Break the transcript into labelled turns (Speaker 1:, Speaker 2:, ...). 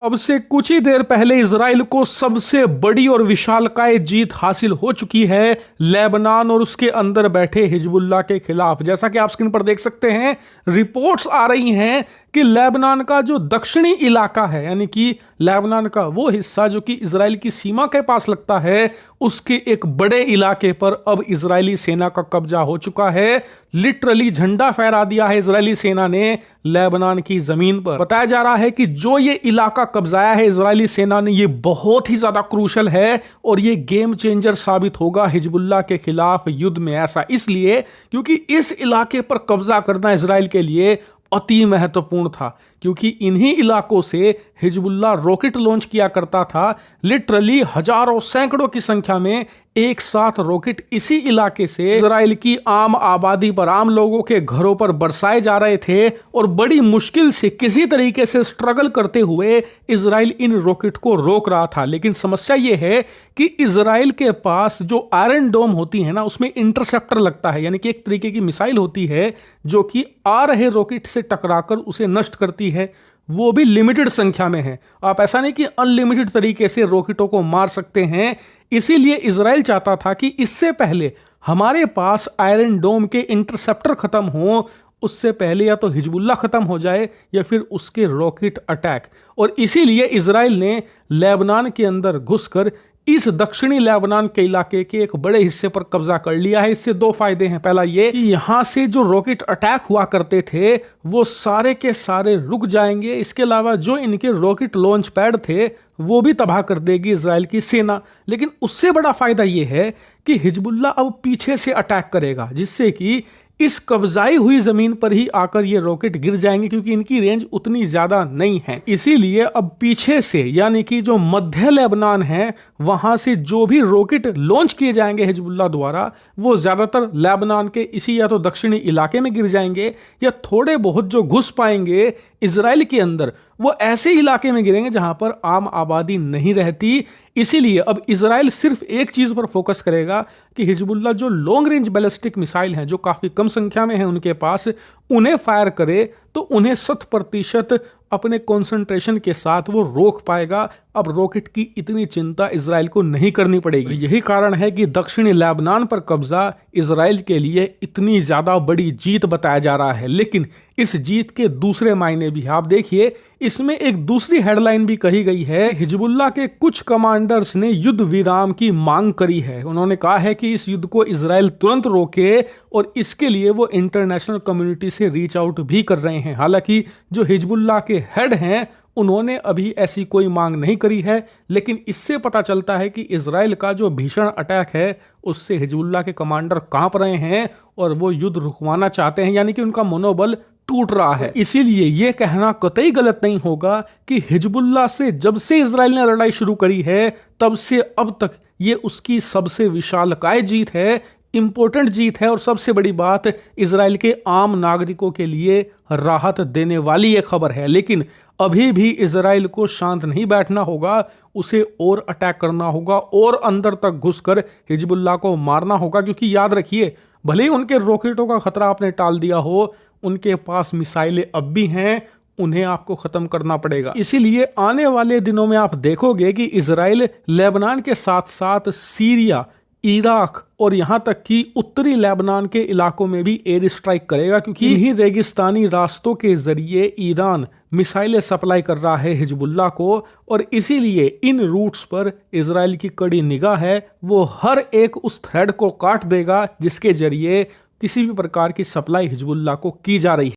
Speaker 1: अब से कुछ ही देर पहले इजराइल को सबसे बड़ी और विशालकाय जीत हासिल हो चुकी है लेबनान और उसके अंदर बैठे हिजबुल्लाह के खिलाफ। जैसा कि आप स्क्रीन पर देख सकते हैं, रिपोर्ट्स आ रही हैं कि लेबनान का जो दक्षिणी इलाका है, यानी कि लेबनान का वो हिस्सा जो कि इजराइल की सीमा के पास लगता है, उसके एक बड़े इलाके पर अब इजरायली सेना का कब्जा हो चुका है। लिटरली झंडा फहरा दिया है इजरायली सेना ने लेबनान की जमीन पर। बताया जा रहा है कि जो ये इलाका कब्जाया है इजरायली सेना ने, ये बहुत ही ज्यादा क्रूशल है और ये गेम चेंजर साबित होगा हिजबुल्लाह के खिलाफ युद्ध में। ऐसा इसलिए क्योंकि इस इलाके पर कब्जा करना इजराइल के लिए अति महत्वपूर्ण था, क्योंकि इन्हीं इलाकों से हिजबुल्लाह रॉकेट लॉन्च किया करता था। लिटरली हजारों सैकड़ों की संख्या में एक साथ रॉकेट इसी इलाके से इजराइल की आम आबादी पर, आम लोगों के घरों पर बरसाए जा रहे थे और बड़ी मुश्किल से किसी तरीके से स्ट्रगल करते हुए इजराइल इन रॉकेट को रोक रहा था। लेकिन समस्या यह है कि इजराइल के पास जो आयरन डोम होती है ना, उसमें इंटरसेप्टर लगता है, यानी कि एक तरीके की मिसाइल होती है जो कि आ रहे रॉकेट से टकराकर उसे नष्ट करती है। वो भी लिमिटेड संख्या में है। आप ऐसा नहीं कि अनलिमिटेड तरीके से रॉकेटों को मार सकते हैं। इसीलिए इजराइल चाहता था कि इससे पहले हमारे पास आयरन डोम के इंटरसेप्टर खत्म हो, उससे पहले या तो हिजबुल्लाह खत्म हो जाए या फिर उसके रॉकेट अटैक। और इसीलिए इजराइल ने लेबनान के अंदर घुसकर इस दक्षिणी लेबनान के इलाके के एक बड़े हिस्से पर कब्जा कर लिया है। इससे दो फायदे हैं। पहला ये कि यहां से जो रॉकेट अटैक हुआ करते थे वो सारे के सारे रुक जाएंगे। इसके अलावा जो इनके रॉकेट लॉन्च पैड थे वो भी तबाह कर देगी इजराइल की सेना। लेकिन उससे बड़ा फायदा ये है कि हिजबुल्लाह अब पीछे से अटैक करेगा, जिससे कि इस कब्जाई हुई जमीन पर ही आकर ये रॉकेट गिर जाएंगे, क्योंकि इनकी रेंज उतनी ज्यादा नहीं है। इसीलिए अब पीछे से, यानी कि जो मध्य लेबनान है, वहां से जो भी रॉकेट लॉन्च किए जाएंगे हिजबुल्लाह द्वारा, वो ज्यादातर लेबनान के इसी या तो दक्षिणी इलाके में गिर जाएंगे, या थोड़े बहुत जो घुस पाएंगे इजराइल के अंदर वो ऐसे इलाके में गिरेंगे जहां पर आम आबादी नहीं रहती। इसीलिए अब इजराइल सिर्फ एक चीज पर फोकस करेगा कि हिजबुल्लाह जो लॉन्ग रेंज बैलिस्टिक मिसाइल हैं, जो काफी कम संख्या में है उनके पास, उन्हें फायर करे तो उन्हें 100% अपने कंसंट्रेशन के साथ वो रोक पाएगा। अब रॉकेट की इतनी चिंता इजराइल को नहीं करनी पड़ेगी। यही कारण है कि दक्षिणी लेबनान पर कब्जा इजराइल के लिए इतनी ज्यादा बड़ी जीत बताया जा रहा है। लेकिन इस जीत के दूसरे मायने भी आप देखिए। इसमें एक दूसरी हेडलाइन भी कही गई है। हिजबुल्लाह के कुछ कमांडर्स ने युद्ध विराम की मांग करी है। उन्होंने कहा है कि इस युद्ध को इजराइल तुरंत रोके और इसके लिए वो इंटरनेशनल कम्युनिटी से रीच आउट भी कर रहे हैं। हालांकि जो हिजबुल्लाह के हेड हैं उन्होंने अभी ऐसी कोई मांग नहीं करी है, लेकिन इससे पता चलता है कि इजराइल का जो भीषण अटैक है उससे हिजबुल्लाह के कमांडर कांप रहे हैं और वो युद्ध रुकवाना चाहते हैं, यानी कि उनका मनोबल टूट रहा है। इसीलिए यह कहना कतई गलत नहीं होगा कि हिजबुल्लाह से जब से इजराइल ने लड़ाई शुरू करी है तब से अब तक ये उसकी सबसे विशालकाय जीत है, इंपॉर्टेंट जीत है। और सबसे बड़ी बात, इजराइल के आम नागरिकों के लिए राहत देने वाली यह खबर है। लेकिन अभी भी इजराइल को शांत नहीं बैठना होगा, उसे और अटैक करना होगा और अंदर तक घुसकर हिजबुल्लाह को मारना होगा। क्योंकि याद रखिए, भले ही उनके रॉकेटों का खतरा आपने टाल दिया हो, उनके पास मिसाइलें अब भी हैं, उन्हें आपको खत्म करना पड़ेगा। इसीलिए आने वाले दिनों में आप देखोगे कि इजराइल लेबनान के साथ साथ सीरिया, इराक और यहां तक कि उत्तरी लेबनान के इलाकों में भी एयर स्ट्राइक करेगा, क्योंकि इन्हीं रेगिस्तानी रास्तों के जरिए ईरान मिसाइलें सप्लाई कर रहा है हिजबुल्लाह को। और इसीलिए इन रूट्स पर इजराइल की कड़ी निगाह है। वो हर एक उस थ्रेड को काट देगा जिसके जरिए किसी भी प्रकार की सप्लाई हिजबुल्लाह को की जा रही है।